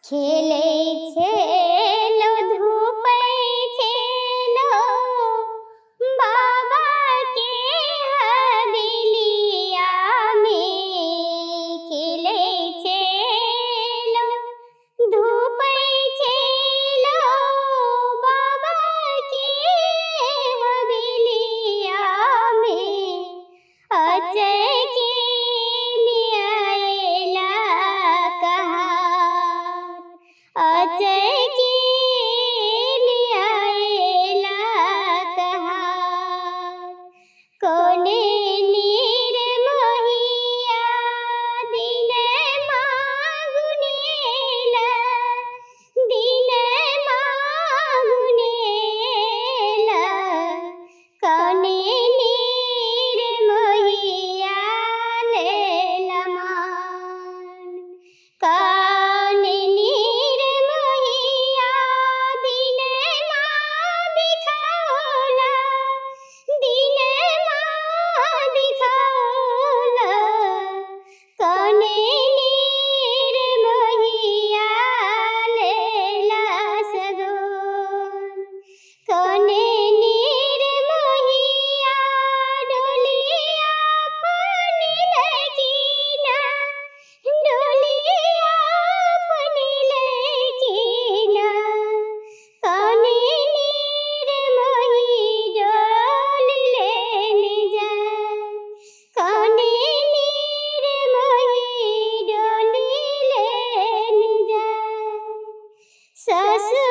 खेलै छेलो धूपै छेलो बाबा के हवेलिया में। खेलै छेलो धूपै छेलो बाबा के हवेलिया में। अचके लियाएला कहार, अचके लियाएला कहार। कोने नीर मोहिया दिन मांगुनेला, दिन मांगुनेला। कोने नीर मोहिया लेला मान, कोने नीर मोहिया दिन मां दिखाओला, दिन मां दिखाओला। कोने नीर मोहिया लेला सगोन, कोने नीर मोहिया डोलिया फनिले कीना, डोलिया फनिले कीना। कोने नीर मोही डोली लेने जाए, कोने नीर मोही डोली लेने जाए। ससुर